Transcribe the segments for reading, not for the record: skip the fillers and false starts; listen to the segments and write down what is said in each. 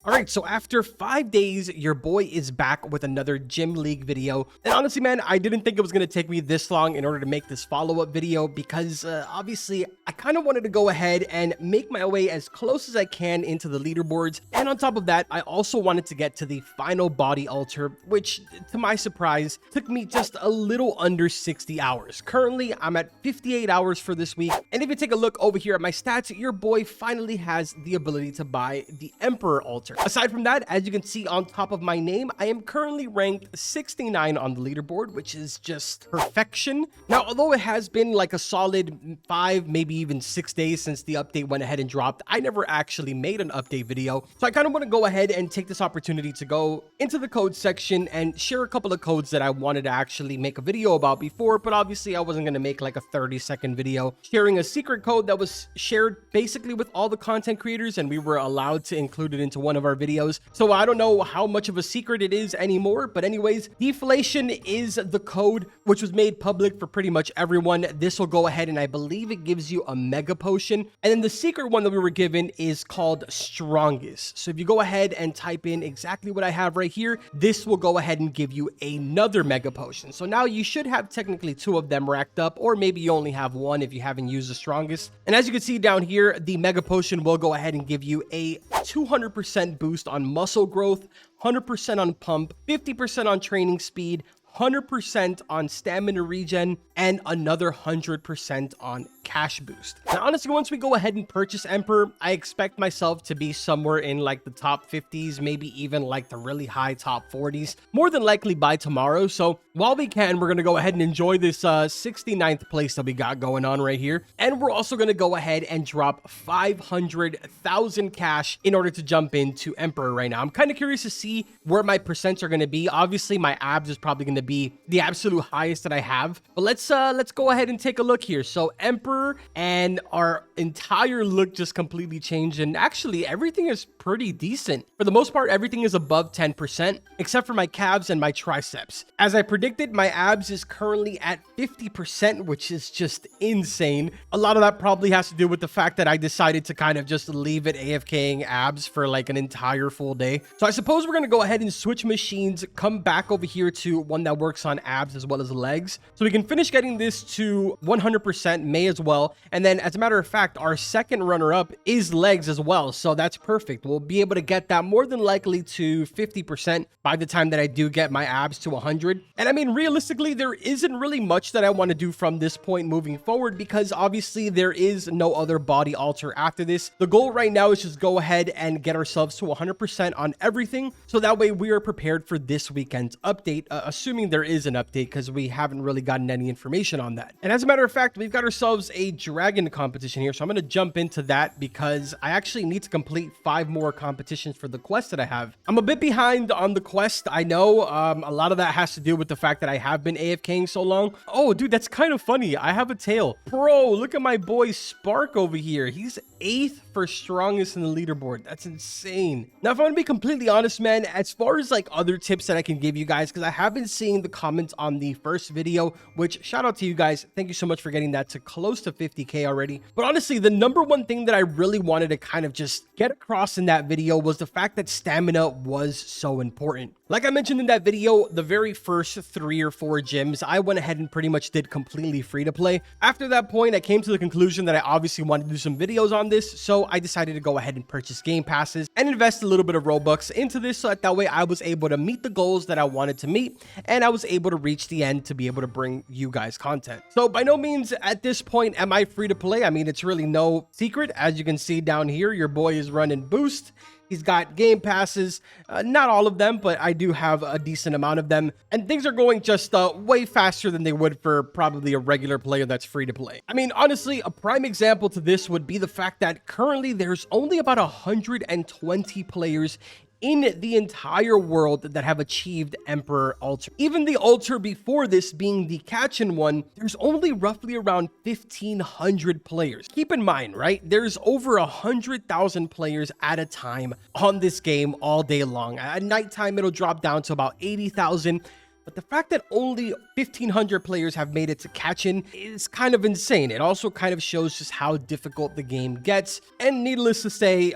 All right, so after 5 days, your boy is back with another Gym League video. And honestly, man, I didn't think it was going to take me this long in order to make this follow-up video because obviously I kind of wanted to go ahead and make my way as close as I can into the leaderboards. And on top of that, I also wanted to get to the final body altar, which to my surprise took me just a little under 60 hours. Currently, I'm at 58 hours for this week. And if you take a look over here at my stats, your boy finally has the ability to buy the Emperor altar. Aside from that, as you can see on top of my name, I am currently ranked 69 on the leaderboard, which is just perfection. Now, although it has been like a solid 5, maybe even 6 days since the update went ahead and dropped, I never actually made an update video. So I kind of want to go ahead and take this opportunity to go into the code section and share a couple of codes that I wanted to actually make a video about before, but obviously I wasn't going to make like a 30-second video sharing a secret code that was shared basically with all the content creators, and we were allowed to include it into one of our videos. So I don't know how much of a secret it is anymore, but anyways, deflation is the code which was made public for pretty much everyone. This will go ahead and I believe it gives you a mega potion, and then the secret one that we were given is called strongest. So if you go ahead and type in exactly what I have right here, this will go ahead and give you another mega potion. So now you should have technically 2 of them racked up, or maybe you only have 1 if you haven't used the strongest. And as you can see down here, the mega potion will go ahead and give you a 200% boost on muscle growth, 100% on pump, 50% on training speed, 100% on stamina regen, and another 100% on cash boost. Now, honestly, once we go ahead and purchase Emperor, I expect myself to be somewhere in like the top 50s, maybe even like the really high top 40s, more than likely by tomorrow. So while we can, we're going to go ahead and enjoy this 69th place that we got going on right here. And we're also going to go ahead and drop 500,000 cash in order to jump into Emperor right now. I'm kind of curious to see where my percents are going to be. Obviously, my abs is probably going to be the absolute highest that I have. But let's go ahead and take a look here. So Emperor, and our entire look just completely changed, and actually everything is pretty decent. For the most part, everything is above 10%, except for my calves and my triceps. As I predicted, my abs is currently at 50%, which is just insane. A lot of that probably has to do with the fact that I decided to kind of just leave it AFKing abs for like an entire full day. So I suppose we're going to go ahead and switch machines, come back over here to one that works on abs as well as legs, so we can finish getting this to 100%, may as well. And then as a matter of fact, our second runner-up is legs as well, so that's perfect. We'll be able to get that more than likely to 50% by the time that I do get my abs to 100. And I mean, realistically, there isn't really much that I want to do from this point moving forward, because obviously there is no other body altar after this. The goal right now is just go ahead and get ourselves to 100% on everything, so that way we are prepared for this weekend's update, assuming there is an update, because we haven't really gotten any information on that. And as a matter of fact, we've got ourselves a dragon competition here, so I'm going to jump into that because I actually need to complete 5 more competitions for the quest that I have. I'm a bit behind on the quest, I know. A lot of that has to do with the fact that I have been AFKing so long. Oh, dude, that's kind of funny. I have a tail. Bro, look at my boy Spark over here. He's 8th for strongest in the leaderboard. That's insane. Now, if I'm going to be completely honest, man, as far as like other tips that I can give you guys, because I have been seeing the comments on the first video, which shout out to you guys. Thank you so much for getting that to close to 50K already. But honestly, the number one thing that I really wanted to kind of just get across in that video was the fact that stamina was so important. Like I mentioned in that video, the very first 3 or 4 gyms, I went ahead and pretty much did completely free to play. After that point, I came to the conclusion that I obviously wanted to do some videos on this, so I decided to go ahead and purchase game passes and invest a little bit of Robux into this, so that way I was able to meet the goals that I wanted to meet, and I was able to reach the end to be able to bring you guys content. So by no means at this point am I free to play. I mean, it's really no secret. As you can see down here, your boy is running boost. He's got game passes, not all of them, but I do have a decent amount of them. And things are going just way faster than they would for probably a regular player that's free to play. I mean, honestly, a prime example to this would be the fact that currently there's only about 120 players in the entire world that have achieved Emperor Altar. Even the altar before this, being the Kachin one, there's only roughly around 1,500 players. Keep in mind, right? There's over 100,000 players at a time on this game all day long. At nighttime, it'll drop down to about 80,000. but the fact that only 1,500 players have made it to catch-in is kind of insane. It also kind of shows just how difficult the game gets, and needless to say,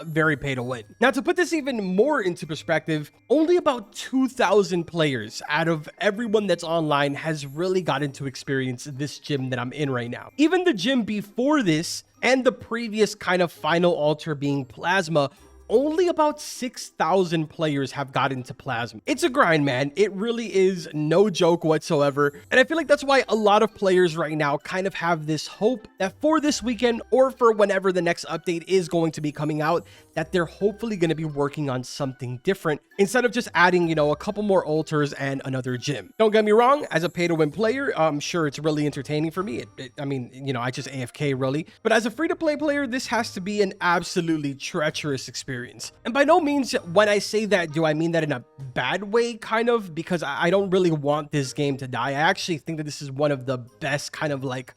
very pay to win. Now, to put this even more into perspective, only about 2,000 players out of everyone that's online has really gotten to experience this gym that I'm in right now. Even the gym before this and the previous kind of final altar being Plasma, only about 6,000 players have gotten to Plasma. It's a grind, man. It really is no joke whatsoever. And I feel like that's why a lot of players right now kind of have this hope that for this weekend or for whenever the next update is going to be coming out, that they're hopefully going to be working on something different instead of just adding, a couple more altars and another gym. Don't get me wrong, as a pay-to-win player, I'm sure it's really entertaining for me. I just AFK really. But as a free-to-play player, this has to be an absolutely treacherous experience. And by no means, when I say that, do I mean that in a bad way, kind of, because I don't really want this game to die. I actually think that this is one of the best kind of like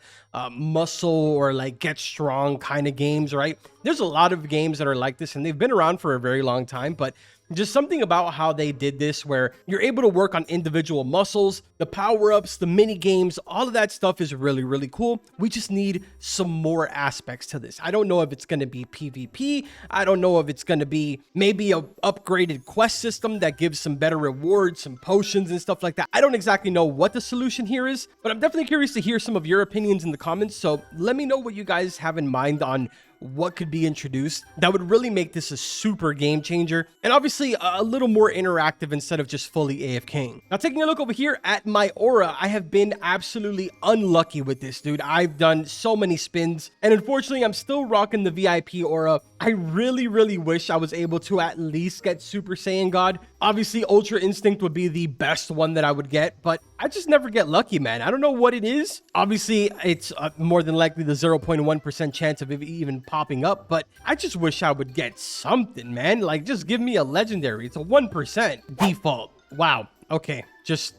muscle or like get strong kind of games, right? There's a lot of games that are like this and they've been around for a very long time, but just something about how they did this where you're able to work on individual muscles, the power-ups, the mini games, all of that stuff is really, really cool. We just need some more aspects to this. I don't know if it's going to be PvP. I don't know if it's going to be maybe a upgraded quest system that gives some better rewards, some potions and stuff like that. I don't exactly know what the solution here is, but I'm definitely curious to hear some of your opinions in the comments. So let me know what you guys have in mind on what could be introduced that would really make this a super game changer, and obviously a little more interactive instead of just fully AFKing. Now, taking a look over here at my aura, I have been absolutely unlucky with this, dude. I've done so many spins, and unfortunately, I'm still rocking the VIP aura. I really, really wish I was able to at least get Super Saiyan God. Obviously, Ultra Instinct would be the best one that I would get, but I just never get lucky, man. I don't know what it is. Obviously, it's more than likely the 0.1% chance of it even popping up, but I just wish I would get something, man. Like, just give me a legendary. It's a 1% default. Wow. Okay. Just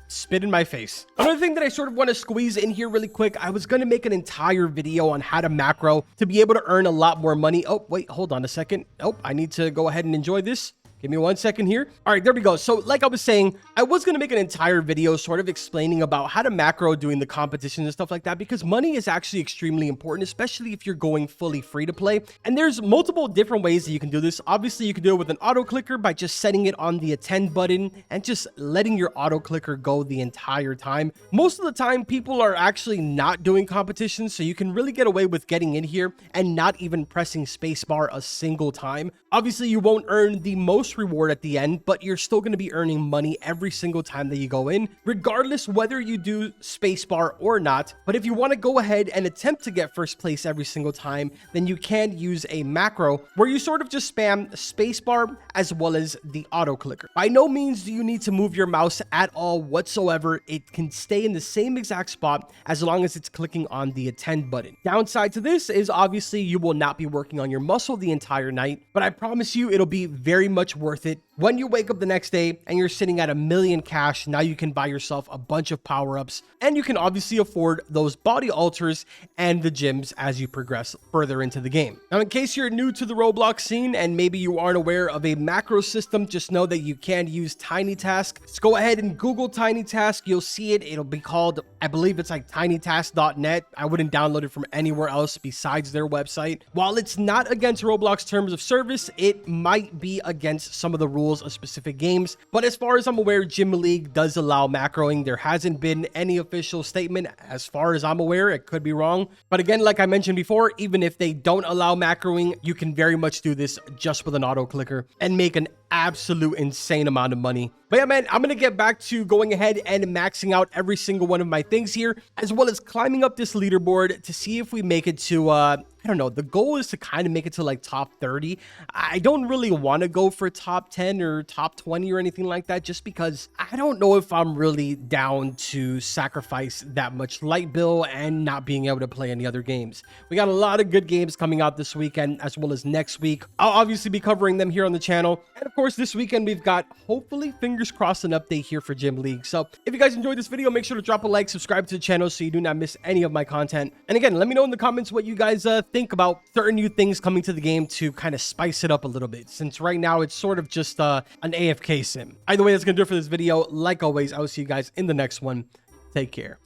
spit in my face. Another thing that I sort of want to squeeze in here really quick, I was going to make an entire video on how to macro to be able to earn a lot more money. Oh, wait, hold on a second. Oh, I need to go ahead and enjoy this. Give me 1 second here. All right, there we go. So like I was saying, I was going to make an entire video sort of explaining about how to macro doing the competitions and stuff like that, because money is actually extremely important, especially if you're going fully free to play. And there's multiple different ways that you can do this. Obviously, you can do it with an auto clicker by just setting it on the attend button and just letting your auto clicker go the entire time. Most of the time, people are actually not doing competitions, so you can really get away with getting in here and not even pressing spacebar a single time. Obviously, you won't earn the most reward at the end, but you're still going to be earning money every single time that you go in, regardless whether you do spacebar or not. But if you want to go ahead and attempt to get first place every single time, then you can use a macro where you sort of just spam spacebar as well as the auto clicker. By no means do you need to move your mouse at all whatsoever. It can stay in the same exact spot as long as it's clicking on the attend button. Downside to this is obviously you will not be working on your muscle the entire night, but I promise you it'll be very much worth it. When you wake up the next day and you're sitting at 1 million cash, now you can buy yourself a bunch of power-ups, and you can obviously afford those body altars and the gyms as you progress further into the game. Now, in case you're new to the Roblox scene and maybe you aren't aware of a macro system, just know that you can use Tiny Task. Just go ahead and Google Tiny Task. You'll see it. It'll be called, I believe it's like tinytask.net. I wouldn't download it from anywhere else besides their website. While it's not against Roblox terms of service, it might be against some of the rules of specific games, but as far as I'm aware, Gym League does allow macroing. There hasn't been any official statement as far as I'm aware. It could be wrong, but again, like I mentioned before, even if they don't allow macroing, you can very much do this just with an auto clicker and make an absolute insane amount of money. But yeah, man, I'm gonna get back to going ahead and maxing out every single one of my things here, as well as climbing up this leaderboard to see if we make it to I don't know, the goal is to kind of make it to like top 30. I don't really want to go for top 10 or top 20 or anything like that, just because I don't know if I'm really down to sacrifice that much light bill and not being able to play any other games. We got a lot of good games coming out this weekend as well as next week. I'll obviously be covering them here on the channel. And of course, course, this weekend we've got, hopefully, fingers crossed, an update here for Gym League. So if you guys enjoyed this video, make sure to drop a like, subscribe to the channel so you do not miss any of my content. And again, let me know in the comments what you guys think about certain new things coming to the game to kind of spice it up a little bit, since right now it's sort of just an AFK sim. Either way, that's gonna do it for this video. Like always, I will see you guys in the next one. Take care.